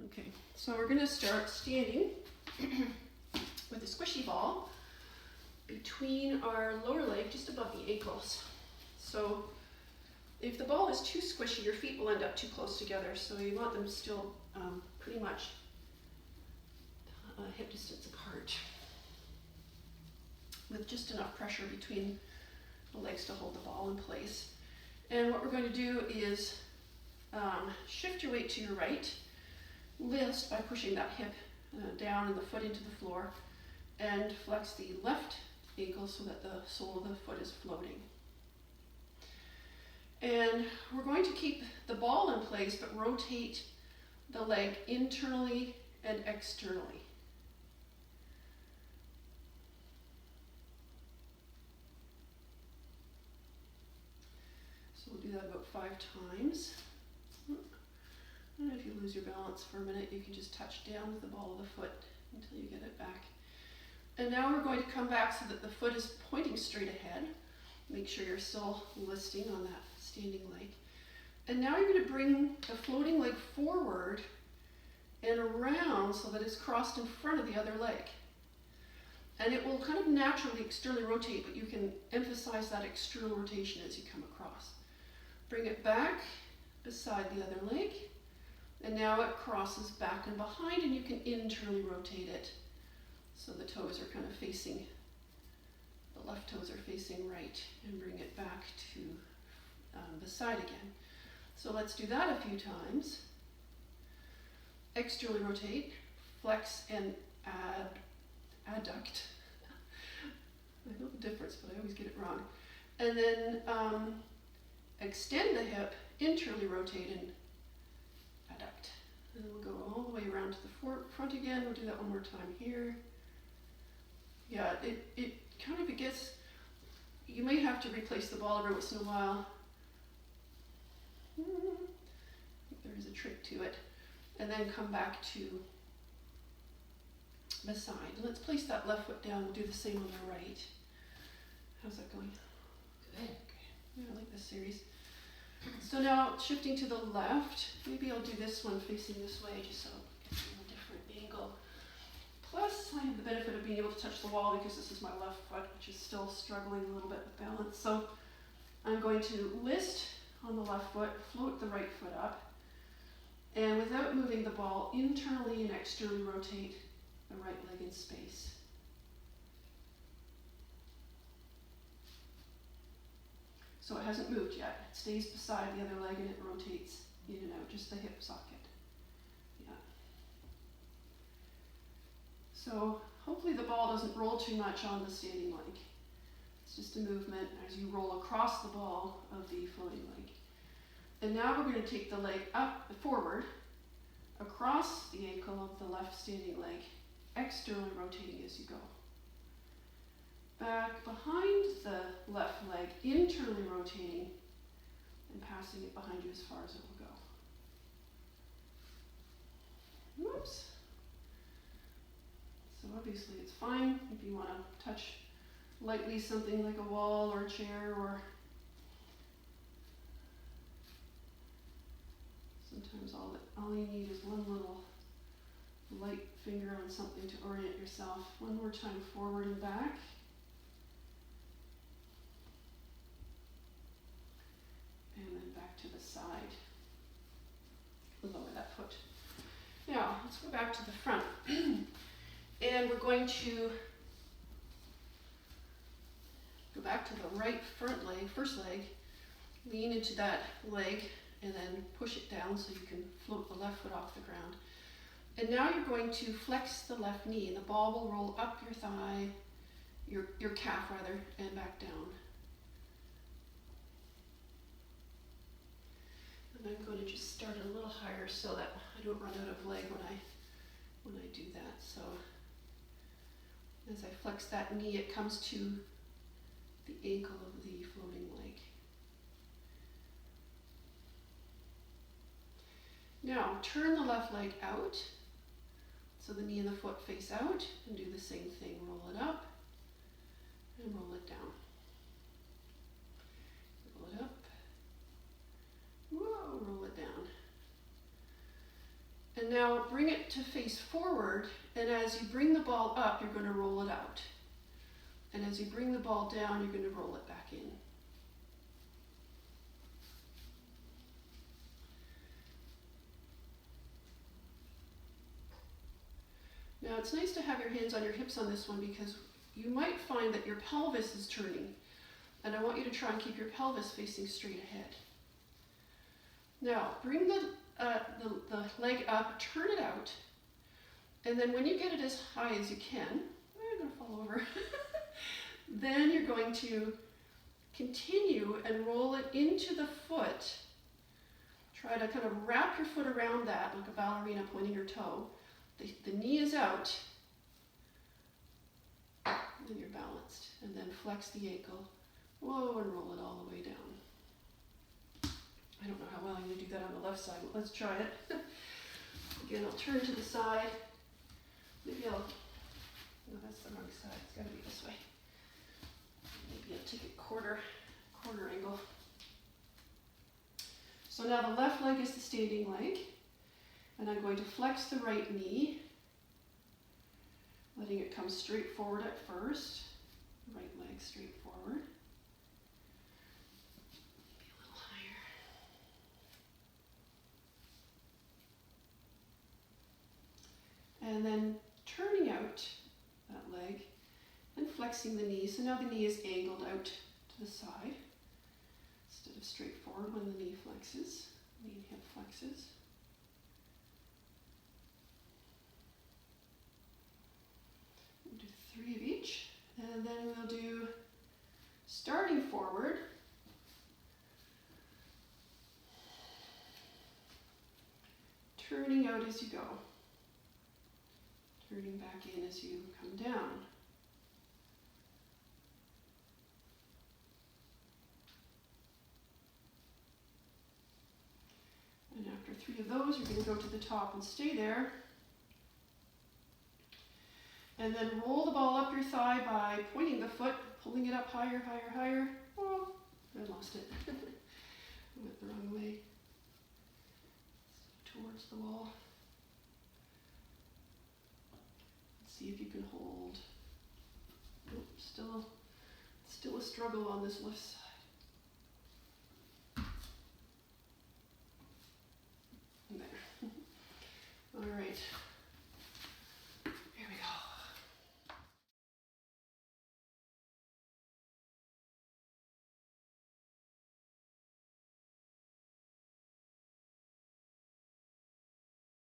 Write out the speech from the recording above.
Okay, so we're going to start standing with a squishy ball between our lower leg, just above the ankles. So if the ball is too squishy, your feet will end up too close together. So you want them still pretty much hip distance apart, with just enough pressure between the legs to hold the ball in place. And what we're going to do is shift your weight to your right, lift by pushing that hip down and the foot into the floor, and flex the left ankle so that the sole of the foot is floating. And we're going to keep the ball in place, but rotate the leg internally and externally. So we'll do that about 5 times. And if you lose your balance for a minute, you can just touch down with the ball of the foot until you get it back. And now we're going to come back so that the foot is pointing straight ahead. Make sure you're still listing on that standing leg. And now you're going to bring the floating leg forward and around so that it's crossed in front of the other leg. And it will kind of naturally externally rotate, but you can emphasize that external rotation as you come across. Bring it back beside the other leg. And now it crosses back and behind, and you can internally rotate it so the toes are kind of facing, the left toes are facing right, and bring it back to the side again. So let's do that a few times. Externally rotate, flex and adduct. I know the difference, but I always get it wrong. And then extend the hip, internally rotate and adduct. And then we'll go all the way around to the front again. We'll do that one more time here. Yeah, it kind of gets, you may have to replace the ball every once in a while. I think there is a trick to it. And then come back to the side. Let's place that left foot down. We'll do the same on the right. How's that going? Good. Okay. Yeah, I like this series. So now shifting to the left, maybe I'll do this one facing this way just so it gets a different angle. Plus, I have the benefit of being able to touch the wall because this is my left foot, which is still struggling a little bit with balance. So I'm going to list on the left foot, float the right foot up, and without moving the ball, internally and externally rotate the right leg in space. So it hasn't moved yet. It stays beside the other leg and it rotates in and out, just the hip socket. Yeah. So hopefully the ball doesn't roll too much on the standing leg. It's just a movement as you roll across the ball of the floating leg. And now we're going to take the leg up, forward, across the ankle of the left standing leg, externally rotating as you go. Back behind the left leg, internally rotating and passing it behind you as far as it will go. Whoops. So obviously it's fine if you want to touch lightly something like a wall or a chair, or sometimes all you need is one little light finger on something to orient yourself. One more time, forward and back. And then back to the side. Lower that foot. Now, let's go back to the front. And we're going to go back to the right front leg, first leg, lean into that leg, and then push it down so you can float the left foot off the ground. And now you're going to flex the left knee, and the ball will roll up your thigh, your calf rather, and back down. And I'm going to just start it a little higher so that I don't run out of leg when I do that. So as I flex that knee, it comes to the ankle of the floating leg. Now turn the left leg out so the knee and the foot face out, and do the same thing. Roll it up and roll it down. Roll it up. Whoa, roll it down. And now bring it to face forward, and as you bring the ball up, you're going to roll it out. And as you bring the ball down, you're going to roll it back in. Now it's nice to have your hands on your hips on this one because you might find that your pelvis is turning. And I want you to try and keep your pelvis facing straight ahead. Now bring the leg up, turn it out, and then when you get it as high as you can, I'm going to fall over, then you're going to continue and roll it into the foot. Try to kind of wrap your foot around that like a ballerina pointing her toe. The knee is out, and then you're balanced. And then flex the ankle, whoa, and roll it all the way down. I don't know how well I'm going to do that on the left side, but let's try it. Again, I'll turn to the side. Maybe no, that's the wrong side. It's got to be this way. Maybe I'll take it quarter angle. So now the left leg is the standing leg, and I'm going to flex the right knee, letting it come straight forward at first. Right leg straight forward. And then turning out that leg and flexing the knee. So now the knee is angled out to the side instead of straight forward when the knee flexes, knee and hip flexes. We'll do 3 of each, and then we'll do starting forward, turning out as you go. Turning back in as you come down. And after 3 of those, you're going to go to the top and stay there. And then roll the ball up your thigh by pointing the foot, pulling it up higher, higher, higher. Oh, I lost it. I went the wrong way. Towards the wall. See if you can hold. Nope, still a struggle on this left side.